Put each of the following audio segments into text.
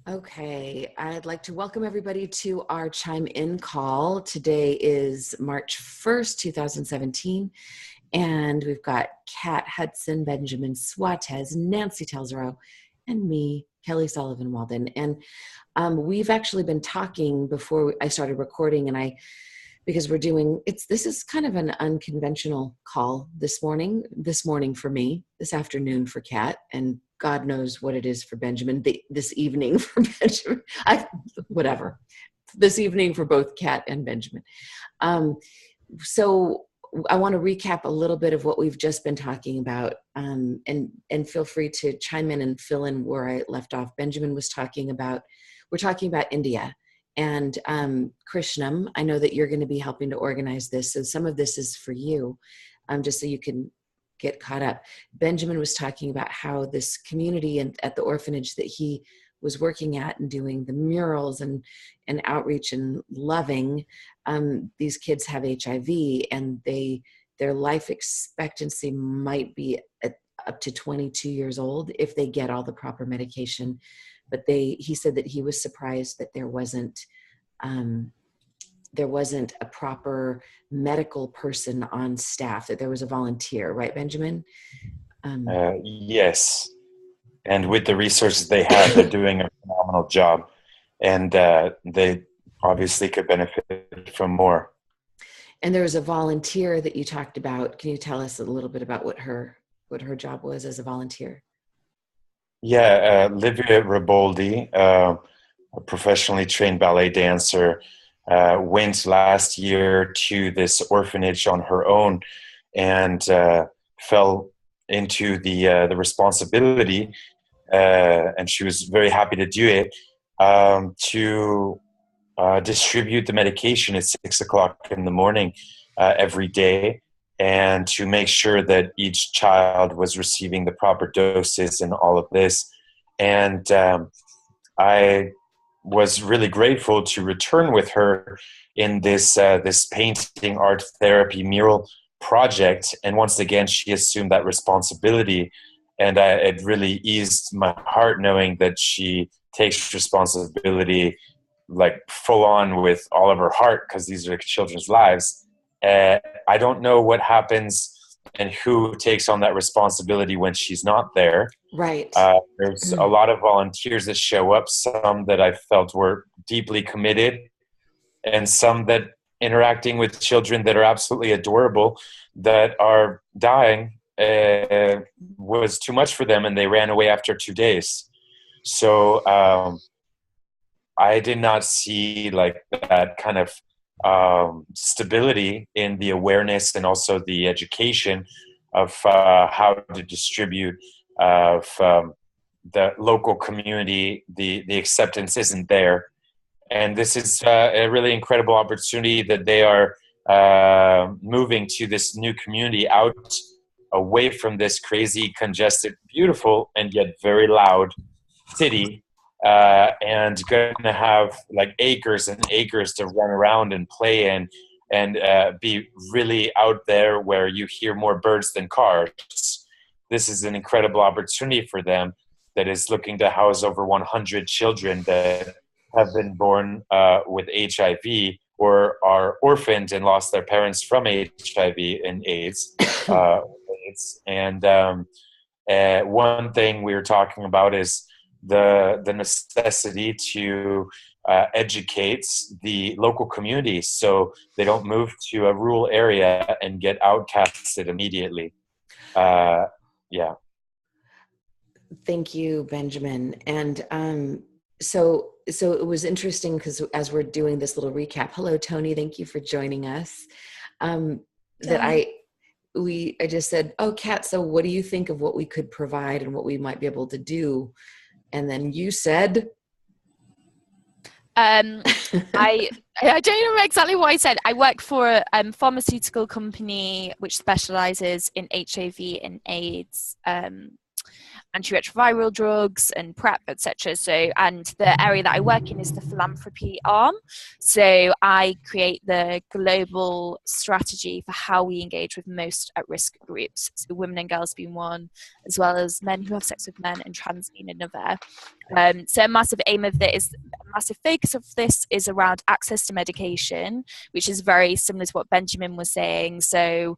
Okay, I'd like to welcome everybody to our Chime In call. Today is March 1st, 2017, and we've got Kat Hudson, Benjamin Suarez, Nancy Telzero, and me, Kelly Sullivan Walden. And we've actually been talking before I started recording, and because this is kind of an unconventional call this morning for me, this afternoon for Kat, and God knows what it is for Benjamin, this evening for Benjamin, whatever, this evening for both Kat and Benjamin. So I want to recap a little bit of what we've just been talking about, and feel free to chime in and fill in where I left off. Benjamin was we're talking about India. And Krishnam, I know that you're going to be helping to organize this. So some of this is for you, just so you can get caught up. Benjamin was talking about how this community and at the orphanage that he was working at and doing the murals and outreach and loving, these kids have HIV, and their life expectancy might be up to 22 years old if they get all the proper medication. But he said that he was surprised that there wasn't a proper medical person on staff, that there was a volunteer, right, Benjamin? Yes. And with the resources they have, they're doing a phenomenal job. And they obviously could benefit from more. And there was a volunteer that you talked about. Can you tell us a little bit about what her job was as a volunteer? Yeah, Livia Riboldi, a professionally trained ballet dancer, went last year to this orphanage on her own and fell into the responsibility, and she was very happy to do it, to distribute the medication at 6 o'clock in the morning every day, and to make sure that each child was receiving the proper doses and all of this. And I was really grateful to return with her in this painting art therapy mural project. And once again, she assumed that responsibility. And it really eased my heart knowing that she takes responsibility like full on with all of her heart, because these are children's lives. I don't know what happens and who takes on that responsibility when she's not there. Right. There's a lot of volunteers that show up, some that I felt were deeply committed, and some that interacting with children that are absolutely adorable that are dying was too much for them, and they ran away after 2 days. So I did not see like that kind of stability in the awareness and also the education of how to distribute of the local community. The acceptance isn't there, and this is a really incredible opportunity that they are moving to this new community out away from this crazy, congested, beautiful, and yet very loud city, and going to have like acres and acres to run around and play in, and be really out there where you hear more birds than cars. This is an incredible opportunity for them that is looking to house over 100 children that have been born with HIV or are orphaned and lost their parents from HIV and AIDS. And one thing we were talking about is the necessity to educate the local communities so they don't move to a rural area and get outcasted immediately. Yeah. Thank you, Benjamin. And so it was interesting because as we're doing this little recap, hello, Tony, thank you for joining us. That I just said, oh, Kat, so what do you think of what we could provide and what we might be able to do? And then you said, I don't know exactly what I said. I work for a pharmaceutical company which specializes in HIV and AIDS, antiretroviral drugs and PrEP, etc. And the area that I work in is the philanthropy arm. So I create the global strategy for how we engage with most at-risk groups, so women and girls being one, as well as men who have sex with men and trans being another. So a massive aim of this is, a massive focus of this is around access to medication, which is very similar to what Benjamin was saying. So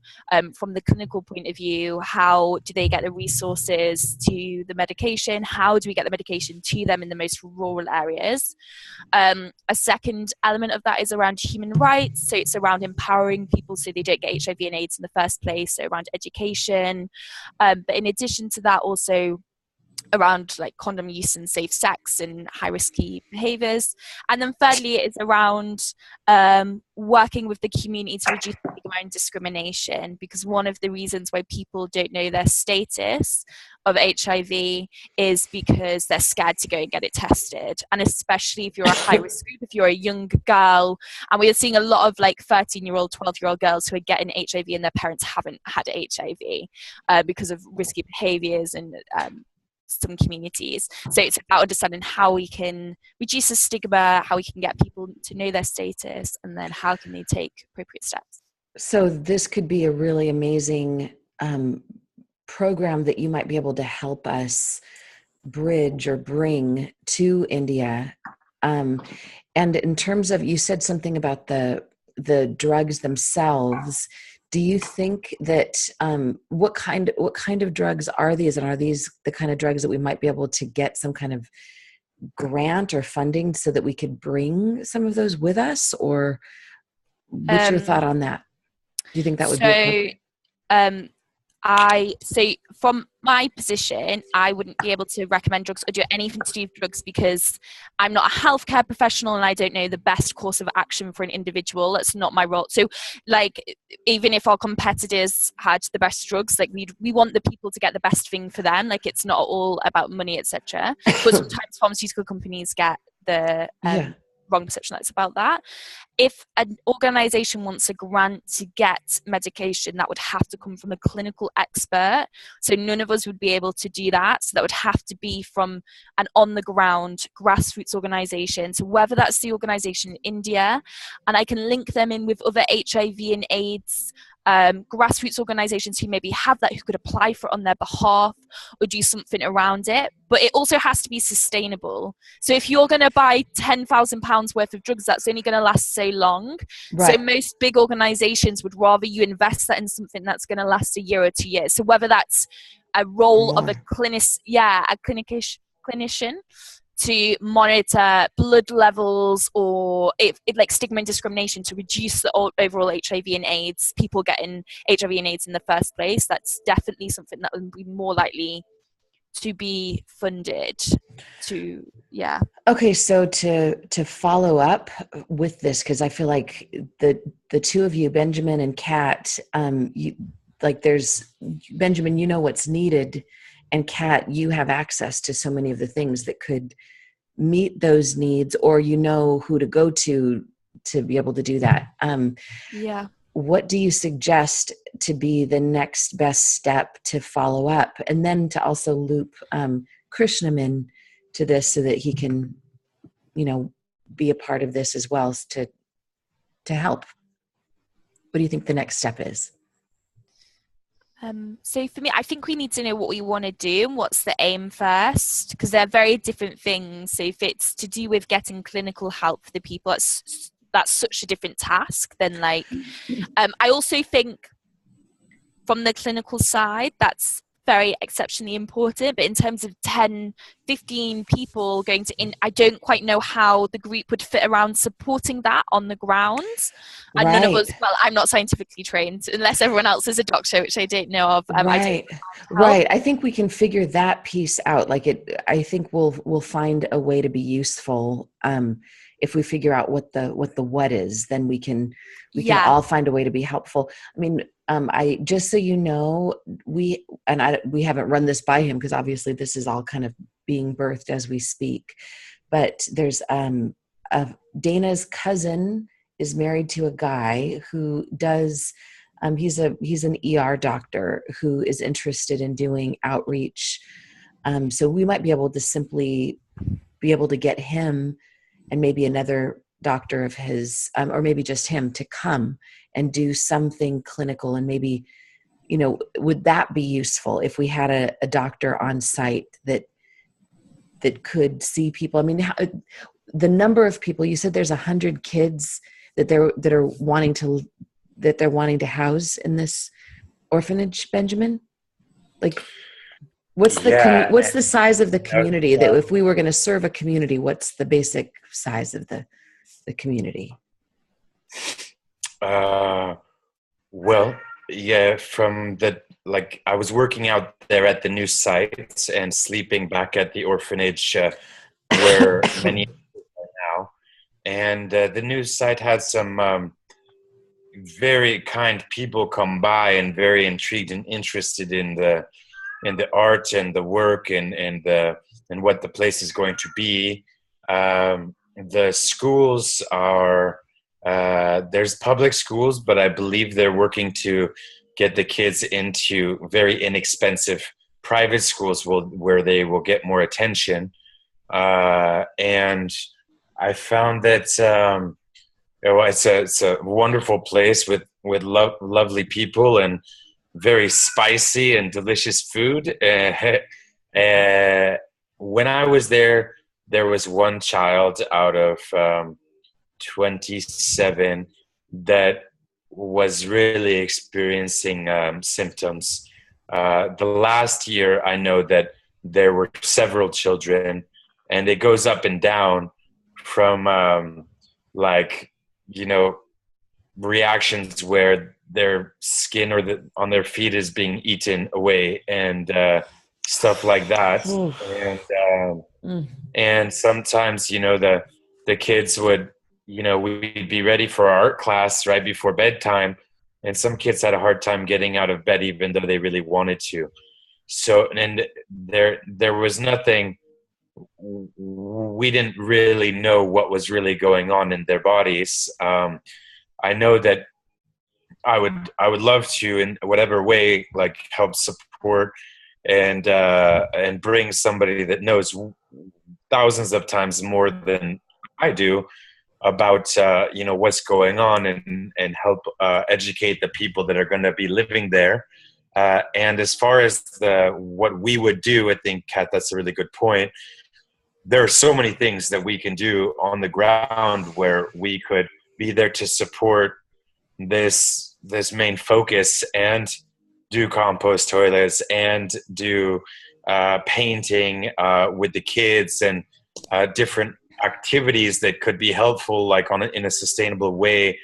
from the clinical point of view, how do they get the resources to the medication? How do we get the medication to them in the most rural areas? A second element of that is around human rights. So it's around empowering people so they don't get HIV and AIDS in the first place, so around education. But in addition to that, also around like condom use and safe sex and high risky behaviors. And then thirdly, it's around working with the community to reduce stigma and discrimination, because one of the reasons why people don't know their status of HIV is because they're scared to go and get it tested. And especially if you're a high risk group, if you're a young girl, and we are seeing a lot of like 13-year-old, 12-year-old girls who are getting HIV and their parents haven't had HIV because of risky behaviors and some communities. So it's about understanding how we can reduce the stigma, how we can get people to know their status, and then how can they take appropriate steps. So this could be a really amazing program that you might be able to help us bridge or bring to India. And in terms of, you said something about the drugs themselves. Do you think that what kind of drugs are these, and are these the kind of drugs that we might be able to get some kind of grant or funding so that we could bring some of those with us? Or what's your thought on that? Do you think that would be appropriate? So from my position, I wouldn't be able to recommend drugs or do anything to do with drugs because I'm not a healthcare professional and I don't know the best course of action for an individual. That's not my role. So like, even if our competitors had the best drugs, like we want the people to get the best thing for them. Like it's not all about money, etc. But sometimes pharmaceutical companies get the wrong perception that's about that. If an organization wants a grant to get medication, that would have to come from a clinical expert. So none of us would be able to do that. So that would have to be from an on-the-ground grassroots organization. So whether that's the organization in India, and I can link them in with other HIV and AIDS grassroots organizations who maybe have that, who could apply for it on their behalf or do something around it. But it also has to be sustainable. So if you're going to buy £10,000 worth of drugs, that's only going to last so long. Right. So most big organizations would rather you invest that in something that's going to last a year or 2 years. So whether that's a role of a clinician to monitor blood levels, or like stigma and discrimination to reduce the overall HIV and AIDS, people getting HIV and AIDS in the first place, that's definitely something that would be more likely to be funded to, Okay, so to follow up with this, because I feel like the two of you, Benjamin and Kat, there's Benjamin, you know what's needed, and Kat, you have access to so many of the things that could meet those needs, or you know who to go to be able to do that. What do you suggest to be the next best step to follow up, and then to also loop Krishnam in to this so that he can, be a part of this as well to help? What do you think the next step is? So for me, I think we need to know what we want to do and what's the aim first, because they're very different things. So if it's to do with getting clinical help for the people, that's such a different task than I also think from the clinical side, that's very exceptionally important. But in terms of 10, 15 people going to I don't quite know how the group would fit around supporting that on the ground. And none of us, I'm not scientifically trained, unless everyone else is a doctor, which I don't know of. Right. I think we can figure that piece out. I think we'll find a way to be useful. If we figure out what the is, then we can all find a way to be helpful. I mean, I just so you know, we haven't run this by him because obviously this is all kind of being birthed as we speak. But there's Dana's cousin is married to a guy who does. He's an ER doctor who is interested in doing outreach. So we might be able to simply be able to get him and maybe another doctor of his, or maybe just him, to come and do something clinical. And maybe, would that be useful if we had a doctor on site that that could see people? I mean, the number of people, you said there's 100 kids that they're wanting to house in this orphanage, Benjamin? Like, what's the size of the community that if we were going to serve a community, what's the basic size of the community? Well, yeah, I was working out there at the new site and sleeping back at the orphanage where many are now. And the new site had some very kind people come by and very intrigued and interested in the art and the work and what the place is going to be. The schools are there's public schools, but I believe they're working to get the kids into very inexpensive private schools where they will get more attention. And I found that it's a wonderful place with lovely people and very spicy and delicious food. When I was there, there was one child out of 27 that was really experiencing symptoms. The last year, I know that there were several children, and it goes up and down from reactions where their skin on their feet is being eaten away and stuff like that. And sometimes, the kids would, we'd be ready for our art class right before bedtime, and some kids had a hard time getting out of bed even though they really wanted to. So, and there was nothing, we didn't really know what was really going on in their bodies. I know that I would love to, in whatever way, like help support and bring somebody that knows thousands of times more than I do about what's going on and help educate the people that are going to be living there. And as far as what we would do, I think, Kat, that's a really good point. There are so many things that we can do on the ground where we could be there to support this main focus and do compost toilets and do painting with the kids and different activities that could be helpful, like in a sustainable way.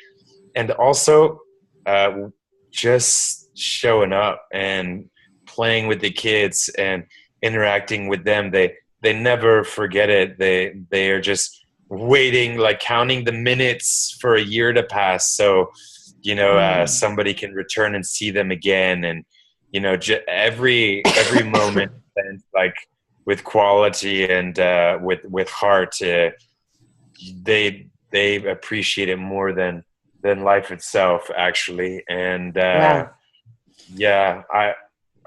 And also just showing up and playing with the kids and interacting with them. They never forget it. They are just waiting, like counting the minutes for a year to pass, so somebody can return and see them again. And every moment spent like with quality and with heart, they appreciate it more than life itself, actually. And Wow.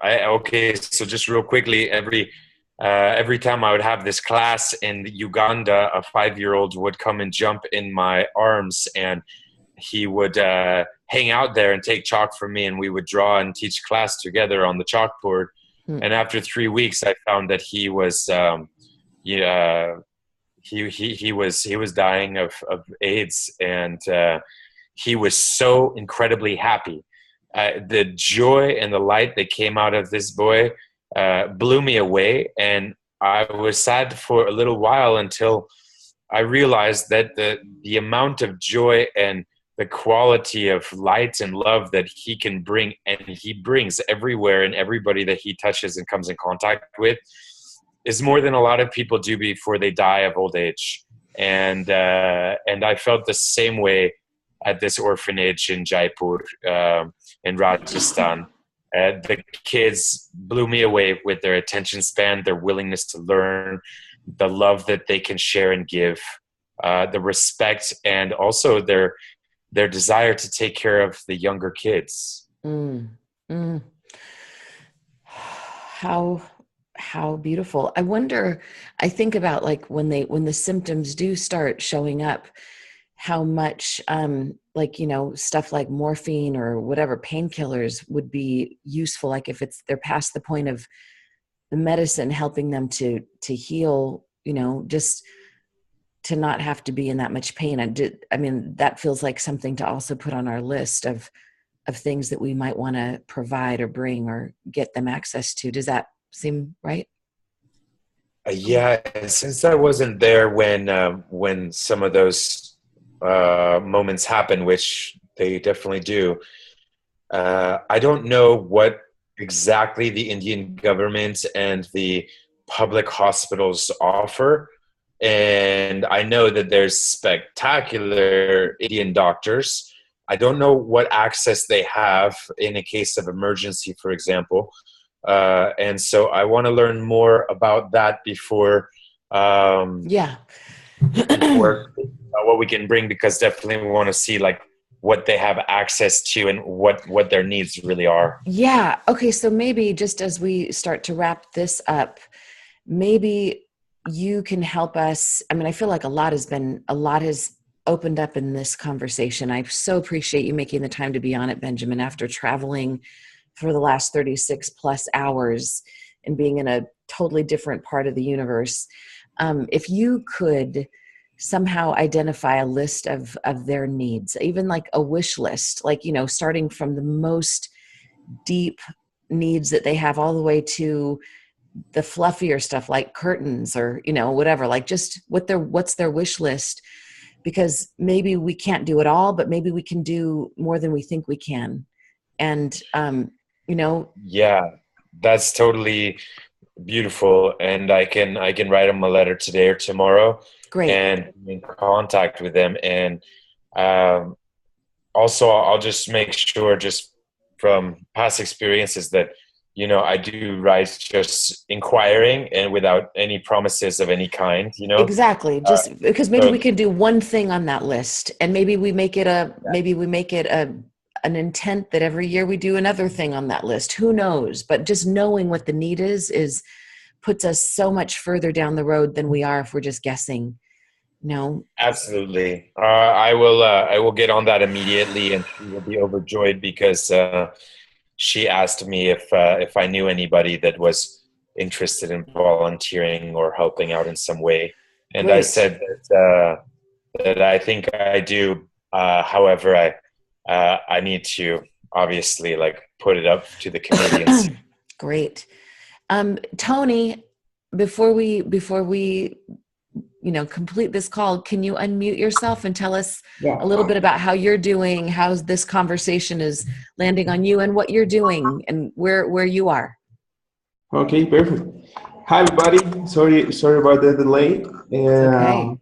Okay, so just real quickly, every time I would have this class in Uganda, a 5-year-old would come and jump in my arms, and he would hang out there and take chalk from me, and we would draw and teach class together on the chalkboard. And after 3 weeks, I found that he was he was dying of AIDS, and he was so incredibly happy. The joy and the light that came out of this boy blew me away, and I was sad for a little while until I realized that the amount of joy and the quality of light and love that he can bring, and he brings everywhere and everybody that he touches and comes in contact with, is more than a lot of people do before they die of old age. And I felt the same way at this orphanage in Jaipur, in Rajasthan. The kids blew me away with their attention span, their willingness to learn, the love that they can share and give, the respect, and also their desire to take care of the younger kids. How beautiful. I wonder, I think about like when the symptoms do start showing up, how much stuff like morphine or whatever painkillers would be useful. Like if they're past the point of medicine helping them to heal, just to not have to be in that much pain. I mean, that feels like something to also put on our list of things that we might want to provide or bring or get them access to. Does that seem right? Yeah, since I wasn't there when some of those moments happen, which they definitely do, I don't know what exactly the Indian government and the public hospitals offer. And I know that there's spectacular Indian doctors. I don't know what access they have in a case of emergency, for example. And so I want to learn more about that before Yeah. before what we can bring, because definitely we want to see like what they have access to and what their needs really are. Yeah. Okay. So maybe just as we start to wrap this up, maybe you can help us. I mean, I feel like a lot has opened up in this conversation. I so appreciate you making the time to be on it, Benjamin, after traveling for the last 36 plus hours and being in a totally different part of the universe. If you could somehow identify a list of their needs, even like a wish list, like, starting from the most deep needs that they have all the way to the fluffier stuff like curtains or, whatever, like just what's their wish list, because maybe we can't do it all, but maybe we can do more than we think we can. And, Yeah, that's totally beautiful, and I can write them a letter today or tomorrow great. and be in contact with them. And also, I'll just make sure, just from past experiences, that I do write just inquiring and without any promises of any kind. Exactly. Just because maybe so- we could do one thing on that list, and maybe we make it an intent that every year we do another thing on that list. Who knows? But just knowing what the need is puts us so much further down the road than we are if we're just guessing. No. Absolutely. I will get on that immediately, and she will be overjoyed because she asked me if I knew anybody that was interested in volunteering or helping out in some way, and I Great. said that I think I do. However, I need to obviously like put it up to the comedians. Great. Tony, before we complete this call, can you unmute yourself and tell us a little bit about how you're doing, how this conversation is landing on you, and what you're doing, and where you are? Okay, perfect. Hi, everybody. Sorry about the delay. Okay.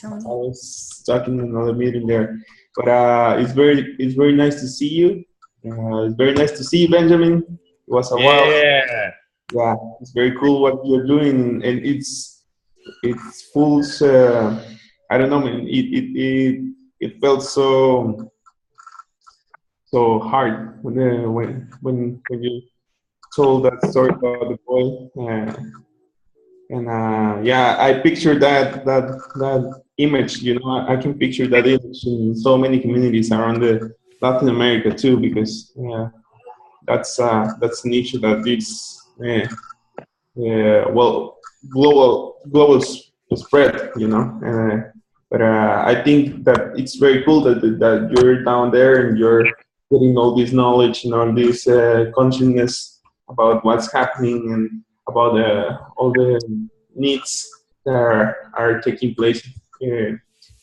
I was stuck in another meeting there, but it's very nice to see you. It's very nice to see you, Benjamin. It was a while. Yeah, it's very cool what you're doing, and it's full. I don't know, man. It felt so hard when you told that story about the boy, and yeah, I picture that image. I can picture that image in so many communities around the Latin America too, because that's an issue that is well global spread. But I think that it's very cool that you're down there and you're getting all this knowledge and all this consciousness about what's happening and about all the needs that are taking place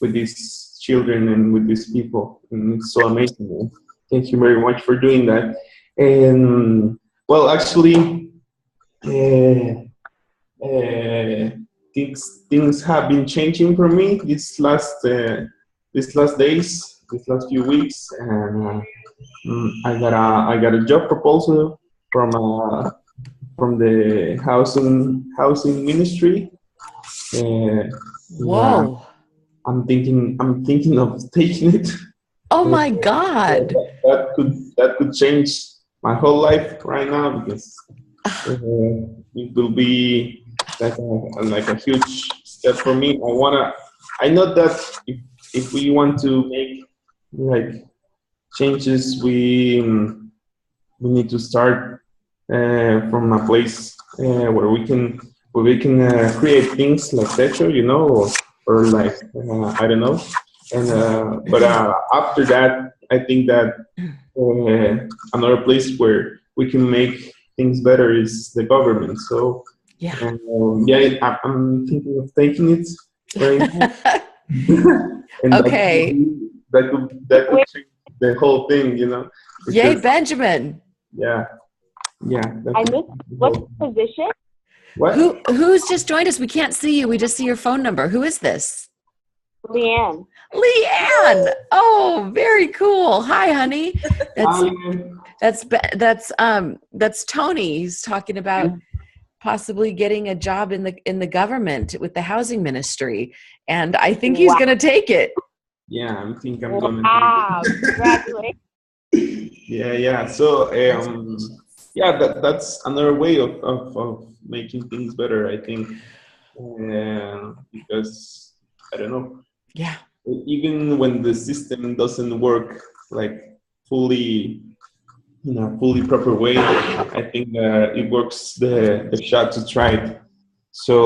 with these children and with these people. And it's so amazing. Thank you very much for doing that. And well, actually, things have been changing for me these last few weeks, and I got a job proposal from the housing ministry. Whoa! I'm thinking of taking it. Oh my God! That could change my whole life right now, because it will be like a huge step for me. I know that if we want to make like changes, we need to start from a place where we can create things like Techo, you know, or like I don't know. And but after that, I think that another place where we can make things better is the government. So Yeah. yeah, I'm thinking of taking it right now. And Okay. that could change the whole thing, you know. Yay, Because, Benjamin. yeah, yeah. that I could missed change the what's whole the position? What? Who's just joined us? We can't see you. We just see your phone number. Who is this? Leanne. Leanne. Oh, very cool. Hi, honey. That's Tony. He's talking about possibly getting a job in the government with the housing ministry, and I think he's going to take it. Yeah, I think I'm gonna. Wow, congratulations. Yeah. So yeah, that's another way of making things better, I think, because I don't know. Yeah. Even when the system doesn't work like fully, in a fully proper way, I think it works the shot to try it. So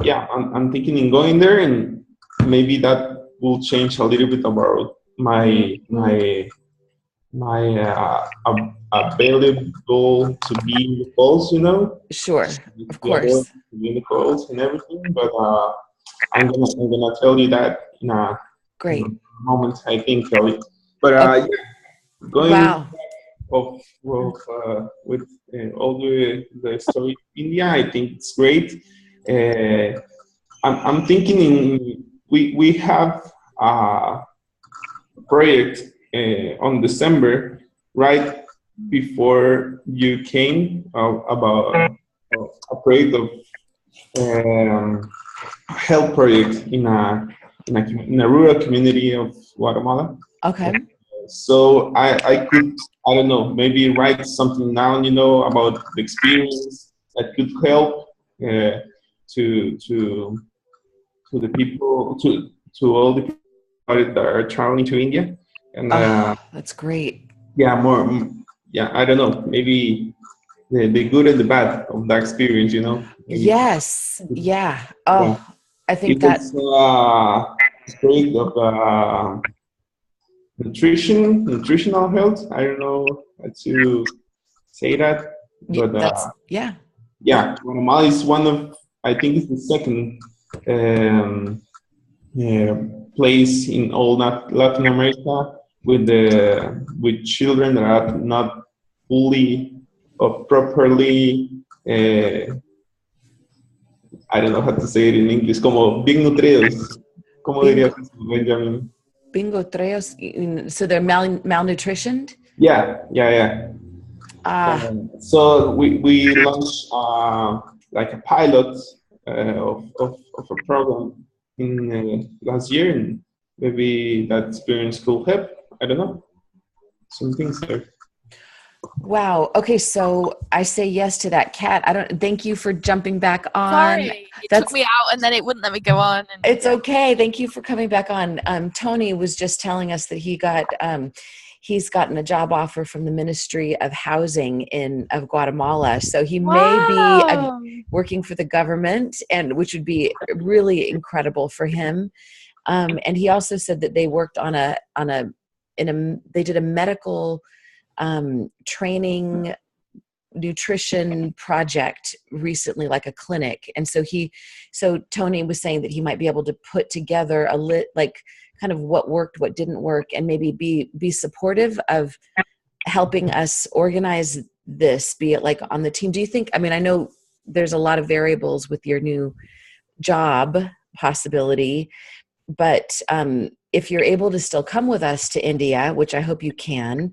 yeah, I'm thinking in going there, and maybe that will change a little bit about my available to be in the calls, you know. Sure. Of course. To be in the calls and everything, but I'm gonna tell you that in a Great moment, I think, Kelly. But yeah, going wow. With all the story in India, I think it's great. I'm thinking we have a project on December, right before you came, about a project of health project in a rural community of Guatemala. Okay. So I could, I don't know, maybe write something down, you know, about the experience that could help to the people, to all the people that are traveling to India. And that's great. yeah, yeah, I don't know, maybe the good and the bad of that experience, you know. Maybe. Yes. Yeah. Oh, Yeah. I think it was straight of nutritional health. I don't know how to say that, but yeah. Guatemala is one of, I think it's the second place in all Latin America with children that are not fully or properly. I don't know how to say it in English. Como bien nutridos. ¿Cómo dirías eso, Benjamin? Bingo treos. So they're malnutritioned? Yeah. So we launched like a pilot of a program in last year, and maybe that experience could help. I don't know. Some things there. Wow. Okay, so I say yes to that, Kat. Thank you for jumping back on. Sorry, it took me out and then it wouldn't let me go on. It's okay. Thank you for coming back on. Tony was just telling us that he's gotten a job offer from the Ministry of Housing of Guatemala. So he may be working for the government, and which would be really incredible for him. And he also said that they worked they did a medical training nutrition project recently, like a clinic. And so Tony was saying that he might be able to put together kind of what worked, what didn't work, and maybe be supportive of helping us organize this, be it like on the team. Do you think, I mean, I know there's a lot of variables with your new job possibility, but if you're able to still come with us to India, which I hope you can,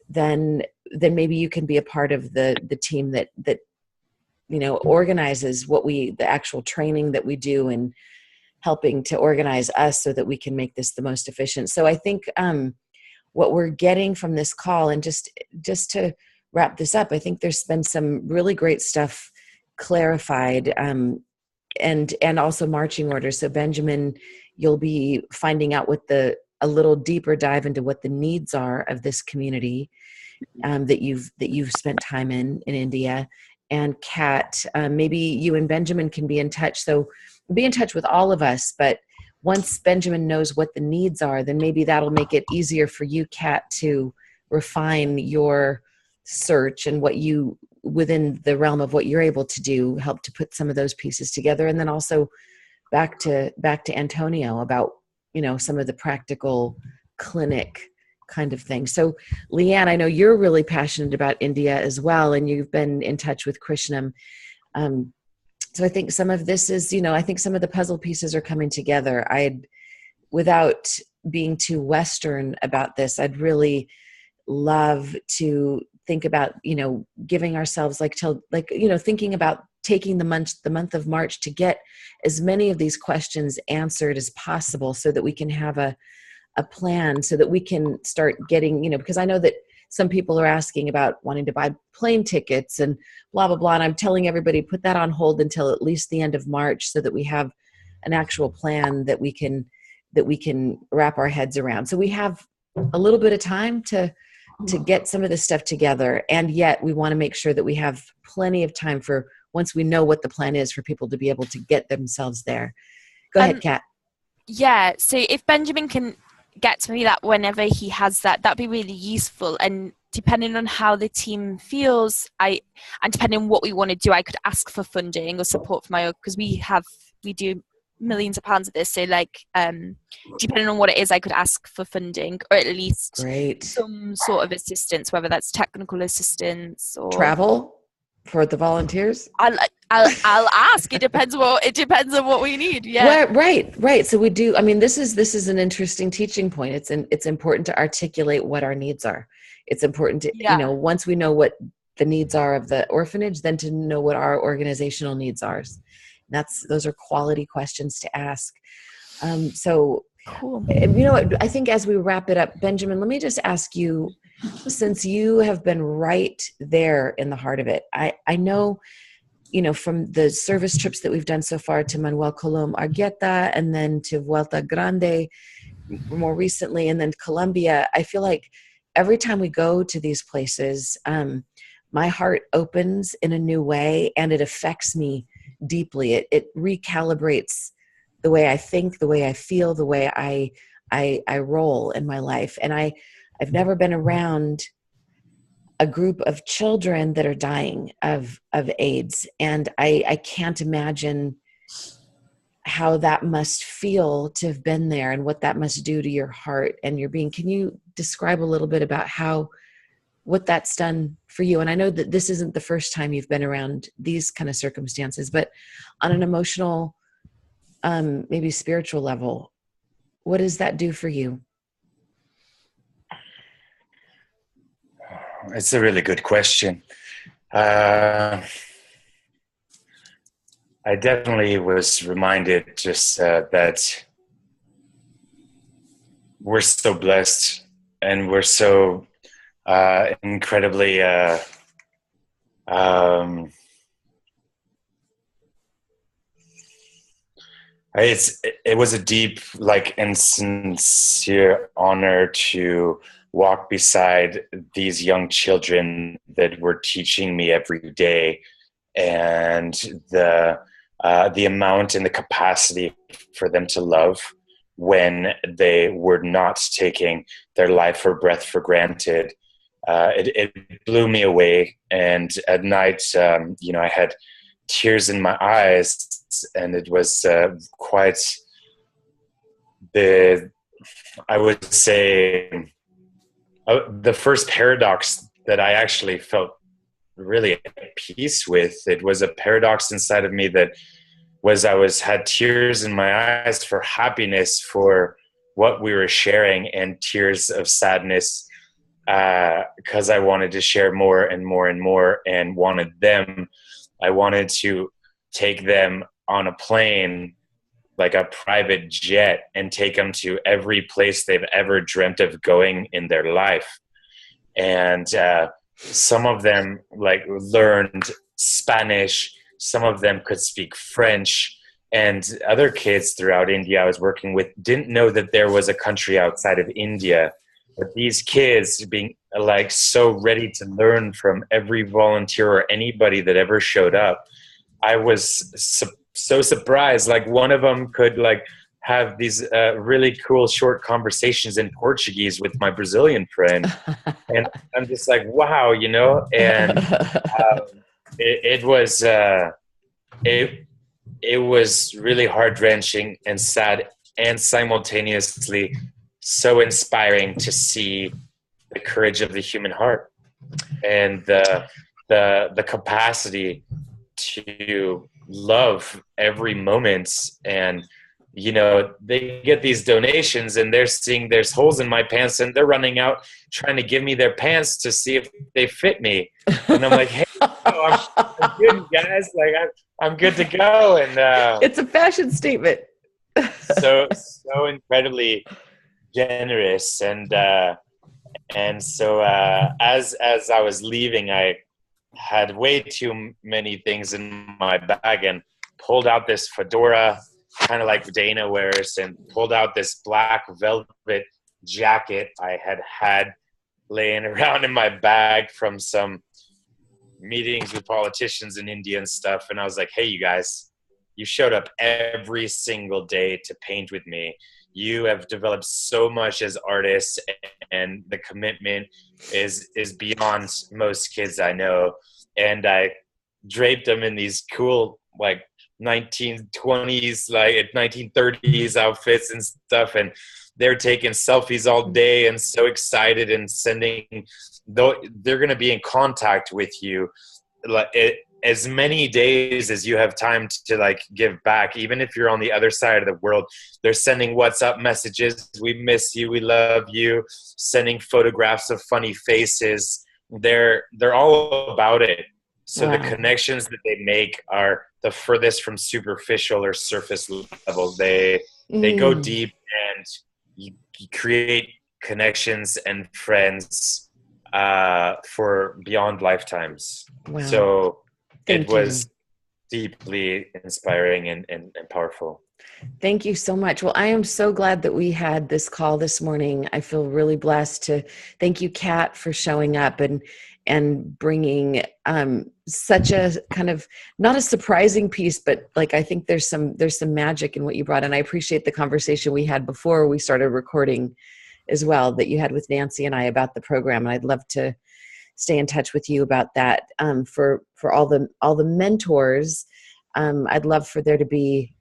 then maybe you can be a part of the team that organizes the actual training that we do, and helping to organize us so that we can make this the most efficient. So I think what we're getting from this call, and just to wrap this up, I think there's been some really great stuff clarified, and also marching orders. So Benjamin, you'll be finding out a little deeper dive into what the needs are of this community that you've spent time in India, and Kat, maybe you and Benjamin can be in touch. So be in touch with all of us, but once Benjamin knows what the needs are, then maybe that'll make it easier for you, Kat, to refine your search and what you, within the realm of what you're able to do, help to put some of those pieces together. And then also back to Antonio about, some of the practical clinic kind of thing. So Leanne, I know you're really passionate about India as well, and you've been in touch with Krishnam. So I think some of this is, I think some of the puzzle pieces are coming together. Without being too Western about this, I'd really love to think about, giving ourselves thinking about taking the month of March to get as many of these questions answered as possible so that we can have a plan, so that we can start getting, because I know that some people are asking about wanting to buy plane tickets and blah, blah, blah. And I'm telling everybody, put that on hold until at least the end of March so that we have an actual plan that we can wrap our heads around. So we have a little bit of time to get some of this stuff together. And yet we want to make sure that we have plenty of time for, once we know what the plan is, for people to be able to get themselves there. Go ahead, Kat. Yeah. So if Benjamin can get to me that whenever he has that'd be really useful. And depending on how the team feels, and depending on what we want to do, I could ask for funding or support from my own, because we do millions of pounds of this. So depending on what it is, I could ask for funding, or at least some sort of assistance, whether that's technical assistance or travel for the volunteers. I'll ask. It depends on what we need. Yeah. Right. So we do. I mean, this is an interesting teaching point. It's important to articulate what our needs are. It's important to, once we know what the needs are of the orphanage, then to know what our organizational needs are. Those are quality questions to ask. So cool. I think as we wrap it up, Benjamin, let me just ask you, since you have been right there in the heart of it, I know, from the service trips that we've done so far to Manuel Colom Argueta, and then to Vuelta Grande more recently, and then Colombia, I feel like every time we go to these places, my heart opens in a new way, and it affects me deeply. It recalibrates the way I think, the way I feel, the way I roll in my life. And I've never been around a group of children that are dying of AIDS. And I can't imagine how that must feel to have been there, and what that must do to your heart and your being. Can you describe a little bit about what that's done for you? And I know that this isn't the first time you've been around these kind of circumstances, but on an emotional, maybe spiritual level, what does that do for you? It's a really good question. I definitely was reminded just that we're so blessed, and we're so incredibly it was a deep, and sincere honor to walk beside these young children that were teaching me every day, and the amount and the capacity for them to love when they were not taking their life or breath for granted. It blew me away. And at night, I had tears in my eyes, and it was quite I would say, the first paradox that I actually felt really at peace with. It was a paradox inside of me that had tears in my eyes for happiness for what we were sharing, and tears of sadness because I wanted to share more and more and more, and I wanted to take them on a plane, like a private jet, and take them to every place they've ever dreamt of going in their life. And some of them learned Spanish, some of them could speak French, and other kids throughout India I was working with didn't know that there was a country outside of India. But these kids, being like so ready to learn from every volunteer or anybody that ever showed up. I was so surprised. Like one of them could like have these really cool short conversations in Portuguese with my Brazilian friend. And I'm just like, wow, you know, and it was really heart-wrenching and sad and simultaneously so inspiring to see the courage of the human heart and the capacity to love every moment. And you know, they get these donations and they're seeing there's holes in my pants and they're running out trying to give me their pants to see if they fit me. And I'm like, hey, no, I'm good, guys. Like I'm good to go. And it's a fashion statement. so incredibly generous. And so as I was leaving, I had way too many things in my bag and pulled out this fedora, kind of like Dana wears, and pulled out this black velvet jacket I had laying around in my bag from some meetings with politicians in India and stuff. And I was like, hey, you guys, you showed up every single day to paint with me. You have developed so much as artists, and the commitment is beyond most kids I know. And I draped them in these cool, like 1920s, like 1930s outfits and stuff. And they're taking selfies all day and so excited and sending, though they're going to be in contact with you like as many days as you have time to like give back. Even if you're on the other side of the world, they're sending WhatsApp messages. We miss you. We love you. Sending photographs of funny faces. They're all about it. So wow. The connections that they make are the furthest from superficial or surface level. They go deep, and you create connections and friends for beyond lifetimes. Wow. So Thank it was deeply inspiring and powerful. Thank you so much. Well, I am so glad that we had this call this morning. I feel really blessed to thank you, Kat, for showing up and bringing such a kind of not a surprising piece, but like I think there's some magic in what you brought. And I appreciate the conversation we had before we started recording as well that you had with Nancy and I about the program. And I'd love to stay in touch with you about that. For all the mentors, I'd love for there to be,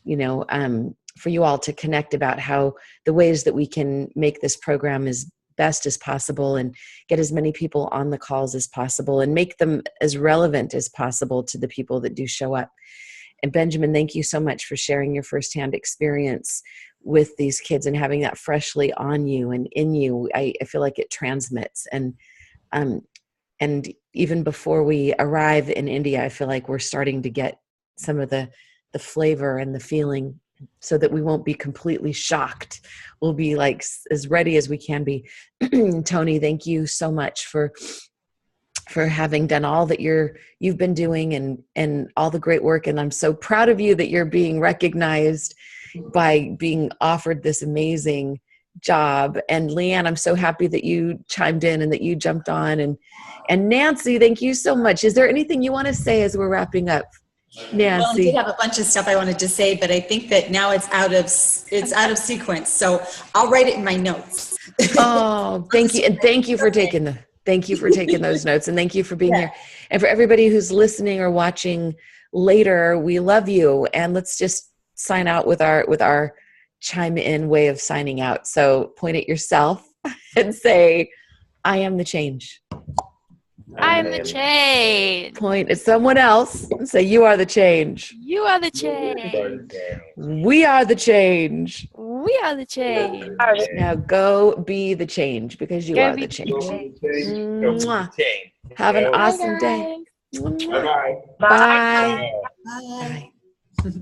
for you all to connect about how the ways that we can make this program as best as possible and get as many people on the calls as possible and make them as relevant as possible to the people that do show up. And Benjamin, thank you so much for sharing your firsthand experience with these kids and having that freshly on you and in you. I feel like it transmits. And even before we arrive in India, I feel like we're starting to get some of the flavor and the feeling so that we won't be completely shocked. We'll be like as ready as we can be. Tony, thank you so much for having done all that you've been doing and all the great work. And I'm so proud of you that you're being recognized by being offered this amazing job. And Leanne, I'm so happy that you chimed in and that you jumped on. And Nancy, thank you so much. Is there anything you want to say as we're wrapping up? Nancy. Well, I did have a bunch of stuff I wanted to say, but I think that now it's out of sequence. So I'll write it in my notes. Oh, thank you. And thank you for taking those notes, and thank you for being here. And for everybody who's listening or watching later, we love you. And let's just sign out with our chime in way of signing out. So point at yourself and say, I am the change. I'm the change. Point at someone else and say, you are the change. You are the change. We are the change. We are the change. Now go be the change because you are the change. Mwah. Have an awesome day. Bye-bye. Bye. Bye. Bye.